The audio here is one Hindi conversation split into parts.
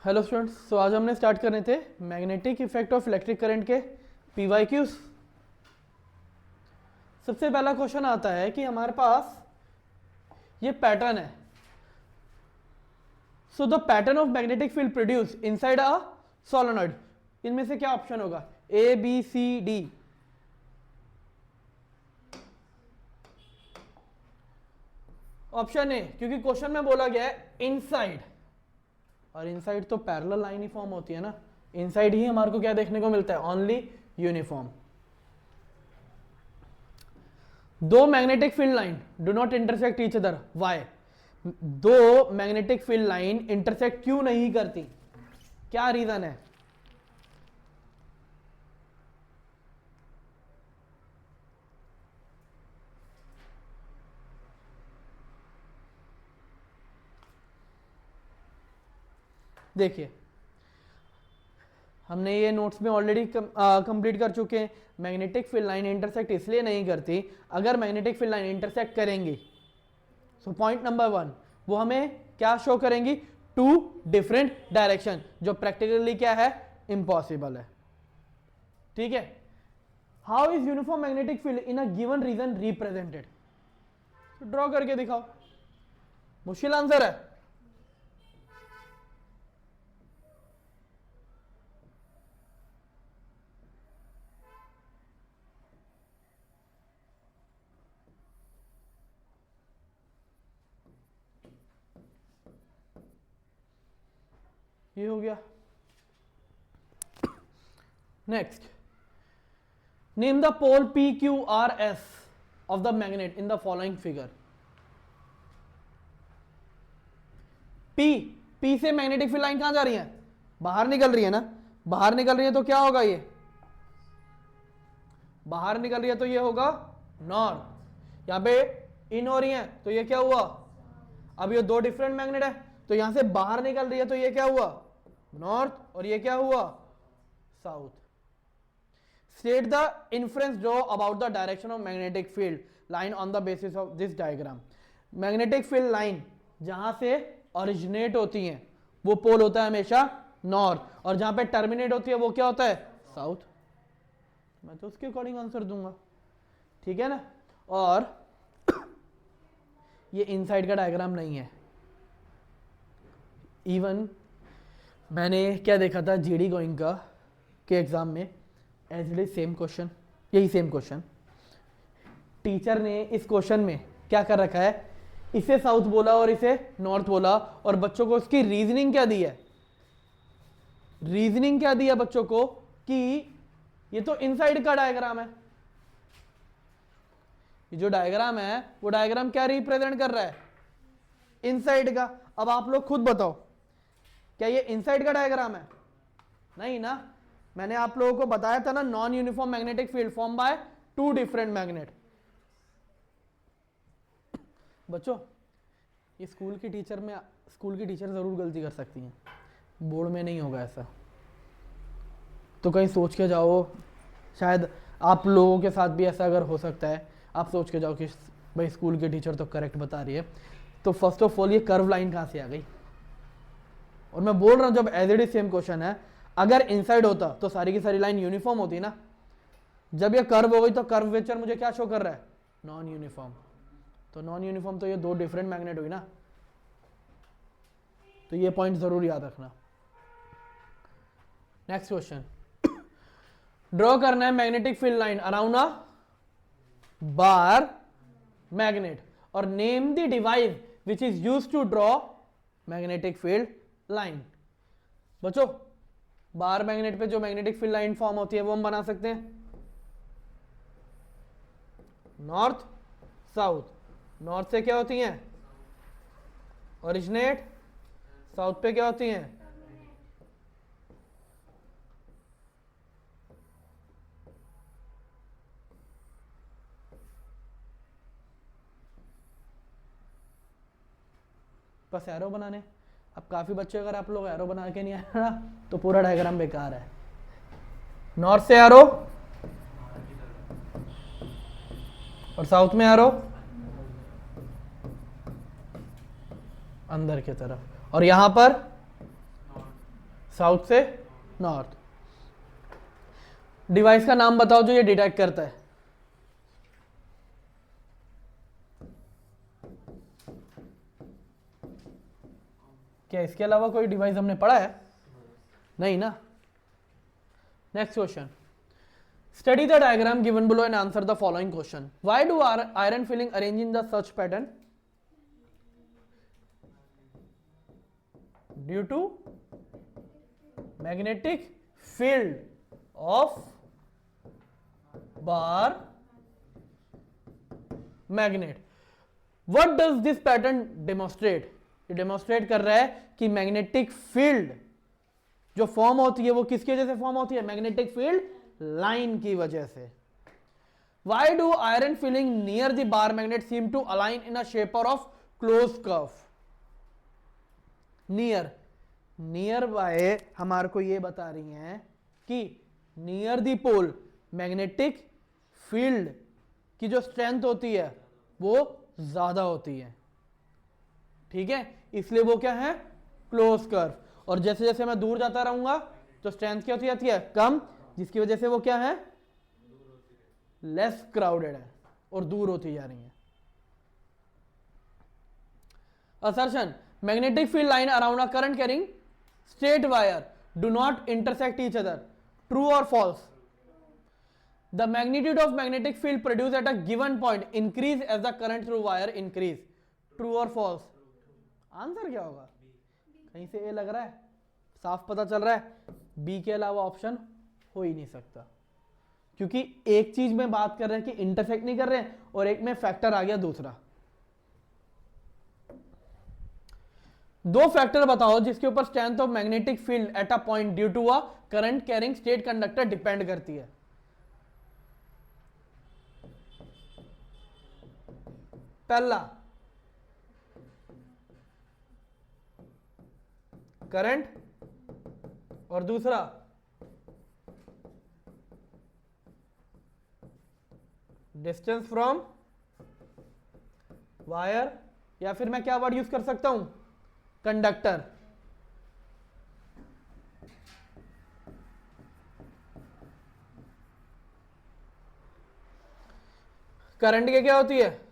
हेलो स्टूडेंट्स, तो आज हमने स्टार्ट करने थे magnetic effect of electric current के पीवाईक्यूज। सबसे पहला क्वेश्चन आता है कि हमारे पास ये पैटर्न है। So the pattern of magnetic field produce inside a solenoid, इनमें से क्या ऑप्शन होगा? A, B, C, D. Option A, क्योंकि क्वेश्चन में बोला गया है इनसाइड, और इनसाइड तो पैरेलल लाइन ही फॉर्म होती है ना। इनसाइड ही हमारे को क्या देखने को मिलता है? Only uniform. दो magnetic field line do not intersect each other, why? दो मैग्नेटिक फील्ड लाइन इंटरसेक्ट क्यों नहीं करती? क्या रीजन है? देखिए, हमने ये नोट्स में ऑलरेडी कंप्लीट कर चुके हैं। मैग्नेटिक फील्ड लाइन इंटरसेक्ट इसलिए नहीं करती, अगर मैग्नेटिक फील्ड लाइन इंटरसेक्ट करेंगी, सो पॉइंट नंबर 1, वो हमें क्या शो करेंगी? टू डिफरेंट डायरेक्शन, जो प्रैक्टिकली क्या है? इम्पॉसिबल है। ठीक है। How is uniform magnetic field in a given region represented? Draw करके दिखाओ। मुश्किल आंसर है। ये हो गया। Next, name the pole P Q R S of the magnet in the following figure. P से मैग्नेटिक फील्ड लाइन कहां जा रही है? बाहर निकल रही है ना। बाहर निकल रही है तो क्या होगा? ये बाहर निकल रही है तो ये होगा नॉर्थ। यहां पे इन हो रही है तो ये क्या हुआ? अब ये दो डिफरेंट मैग्नेट है, तो यहां से बाहर निकल रही है तो ये क्या हुआ? नॉर्थ, और ये क्या हुआ? South. State the inference draw about the direction of magnetic field line on the basis of this diagram. Magnetic field line जहां से ओरिजिनेट होती है वो पोल होता है हमेशा नॉर्थ, और जहां पे टर्मिनेट होती है वो क्या होता है? साउथ। मैं तो उसके अकॉर्डिंग आंसर दूंगा, ठीक है ना। और ये इनसाइड का डायग्राम नहीं है। इवन मैंने क्या देखा था जीडी गोइंग का के एग्जाम में, as it is same question, यही सेम क्वेश्चन। टीचर ने इस क्वेश्चन में क्या कर रखा है? इसे साउथ बोला और इसे नॉर्थ बोला, और बच्चों को उसकी रीजनिंग क्या दी है? रीजनिंग क्या दिया बच्चों को कि ये तो इनसाइड का डायग्राम है। ये जो डायग्राम है वो डायग्राम क्या रिप्रेजेंट कर रहा है? इनसाइड का। अब आप लोग खुद बताओ, क्या ये इनसाइड का डायग्राम है? नहीं ना। मैंने आप लोगों को बताया था ना, non uniform magnetic field form by two different magnet. बच्चों, ये स्कूल की टीचर जरूर गलती कर सकती हैं, बोर्ड में नहीं होगा ऐसा। तो कहीं सोच के जाओ, शायद आप लोगों के साथ भी ऐसा अगर हो सकता है, आप सोच के जाओ कि भाई स्कूल की टीचर तो करेक्ट बता रही है, तो फर्स्ट ऑफ ऑल ये कर्व लाइन कहाँ से आ गई? और मैं बोल रहा हूं जब as it is same question है, अगर इनसाइड होता तो सारी की सारी लाइन यूनिफॉर्म होती ना। जब ये कर्व हो गई तो कर्वेचर मुझे क्या शो कर रहा है? Non uniform. तो नॉन यूनिफॉर्म तो ये दो डिफरेंट मैग्नेट हुई ना, तो ये पॉइंट जरूर याद रखना। नेक्स्ट क्वेश्चन, ड्रॉ करना है magnetic field line around a bar magnet, और name the device which is used to draw magnetic field line. बच्चों, बार मैग्नेट पे जो मैग्नेटिक फील्ड लाइन फॉर्म होती है वो हम बना सकते हैं नॉर्थ साउथ। नॉर्थ से क्या होती हैं? ओरिजिनेट। साउथ पे क्या होती हैं? बस एरो बनाने। अब काफी बच्चे, अगर आप लोग एरो बना के नहीं आए ना तो पूरा डायग्राम बेकार है। नॉर्थ से एरो और साउथ में एरो अंदर की तरफ, और यहां पर साउथ से नॉर्थ। डिवाइस का नाम बताओ जो ये डिटेक्ट करता है। क्या इसके अलावा कोई डिवाइस हमने पढ़ा है? नहीं ना। Next question, study the diagram given below and answer the following question. Why do iron filing arrange in the search pattern? Due to magnetic field of bar magnet. What does this pattern demonstrate? ये डेमोस्ट्रेट कर रहा है कि मैग्नेटिक फील्ड जो फॉर्म होती है वो किसकी वजह से फॉर्म होती है? मैग्नेटिक फील्ड लाइन की वजह से। Why do iron filling near the bar magnet seem to align in a shape of closed curve? Near by हमारे को ये बता रही हैं कि near the pole magnetic field की जो स्ट्रेंथ होती है वो ज्यादा होती है, ठीक है, इसलिए वो क्या है? Close curve. और जैसे जैसे मैं दूर जाता रहूंगा तो स्ट्रेंथ क्या होती जाती है? कम, जिसकी वजह से वो क्या है? लेस क्राउडेड है और दूर होती जा रही है। Assertion, magnetic field line around a current carrying straight wire do not intersect each other, true और false? The magnitude of magnetic field produced at a given point increase as the current through wire increase, true or false? Answer क्या होगा? कहीं से ए लग रहा है, साफ पता चल रहा है बी के अलावा ऑप्शन हो ही नहीं सकता, क्योंकि एक चीज में बात कर रहे हैं कि इंटरसेक्ट नहीं कर रहे हैं और एक में फैक्टर आ गया दूसरा। दो फैक्टर बताओ जिसके ऊपर strength of magnetic field at a point due to a current carrying state conductor depend करती है। पहला करंट और दूसरा डिस्टेंस फ्रॉम वायर, या फिर मैं क्या वर्ड यूज कर सकता हूं? कंडक्टर। करंट की क्या होती है?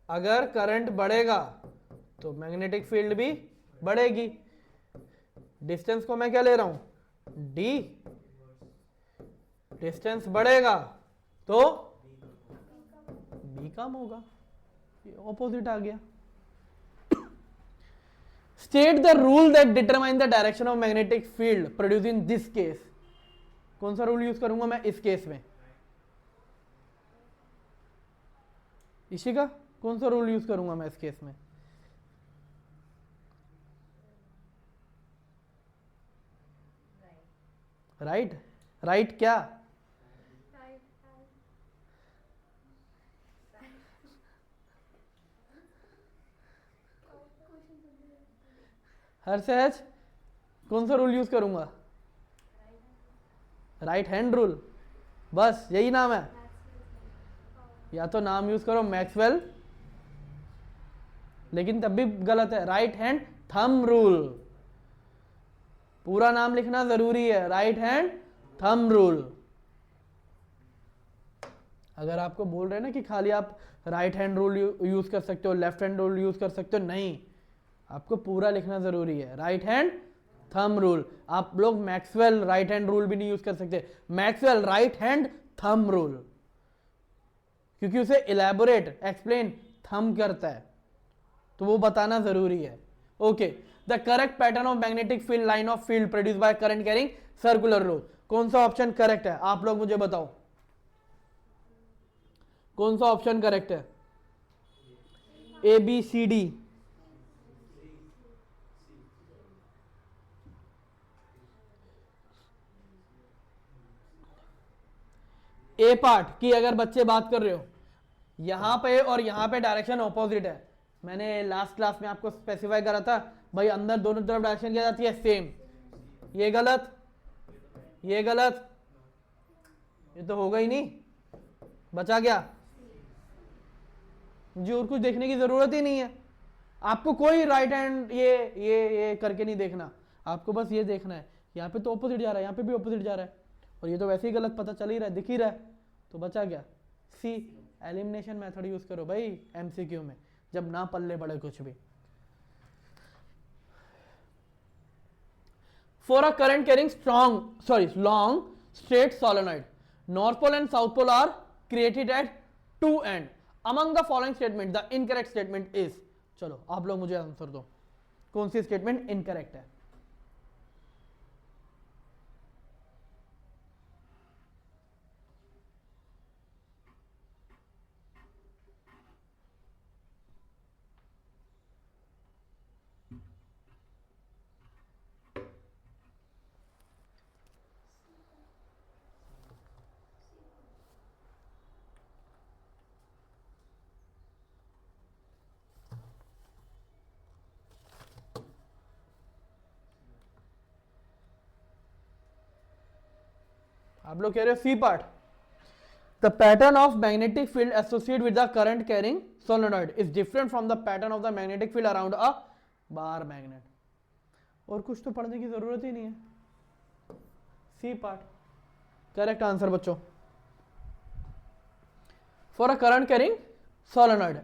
अगर करंट बढ़ेगा तो मैग्नेटिक फील्ड भी बढ़ेगी। डिस्टेंस को मैं क्या ले रहा हूं? डी। डिस्टेंस बढ़ेगा तो बी कम होगा, ये ऑपोजिट आ गया। State the rule that determine the direction of magnetic field produce in this case. कौन सा रूल यूज करूंगा मैं इस केस में? इसी का कौन सा रूल यूज करूंगा मैं इस केस में? राइट। राइट क्या? हर सहज कौन सा रूल यूज करूंगा? राइट हैंड रूल, बस यही नाम है। या तो नाम यूज करो मैक्सवेल, लेकिन तब भी गलत है। राइट हैंड थंब रूल, पूरा नाम लिखना जरूरी है। Right hand thumb rule. अगर आपको बोल रहे हैं ना कि खाली आप राइट हैंड रूल यूज कर सकते हो, लेफ्ट हैंड रूल यूज कर सकते हो, नहीं, आपको पूरा लिखना जरूरी है। Right hand thumb rule. आप लोग मैक्सवेल राइट हैंड रूल भी नहीं यूज कर सकते, Maxwell right hand thumb rule, क्योंकि उसे इलेबोरेट एक्सप्लेन थंब करता है, तो वो बताना जरूरी है। Okay, the correct pattern of magnetic field line of field produce by current carrying circular rule. कौन सा ऑप्शन करेक्ट है? आप लोग मुझे बताओ कौन सा ऑप्शन करेक्ट है? A B C D. A part की अगर बच्चे बात कर रहे हो, यहां पे और यहां पे डायरेक्शन ऑपोजिट है। मैंने लास्ट क्लास में आपको स्पेसिफाई करा था भाई, अंदर दोनों तरफ डायरेक्शन क्या जाती है? सेम। ये गलत, ये गलत, ये तो होगा ही नहीं, बचा क्या जी? और कुछ देखने की जरूरत ही नहीं है, आपको कोई राइट हैंड ये करके नहीं देखना, आपको बस ये देखना है यहाँ पे तो ऑपोजिट जा रहा है, यहाँ पे भी ऑपोजिट जा रहा है, और ये तो वैसे ही गलत पता चल ही रहा है, दिख ही रहा है, तो बचा क्या सी। एलिमिनेशन मेथड यूज करो भाई एमसीक्यू में, जब ना पल्ले पड़े कुछ भी। For a current carrying long straight solenoid, north pole and south pole are created at two end, among the following statement the incorrect statement is. चलो आप लोग मुझे आंसर दो, कौन सी स्टेटमेंट इनकरेक्ट है। आप लोग कह रहे हो C part, the pattern of magnetic field associated with the current carrying solenoid is different from the pattern of the magnetic field around a bar magnet. और कुछ तो पढ़ने की जरूरत ही नहीं है, सी पार्ट करेक्ट आंसर बच्चों। For a current carrying solenoid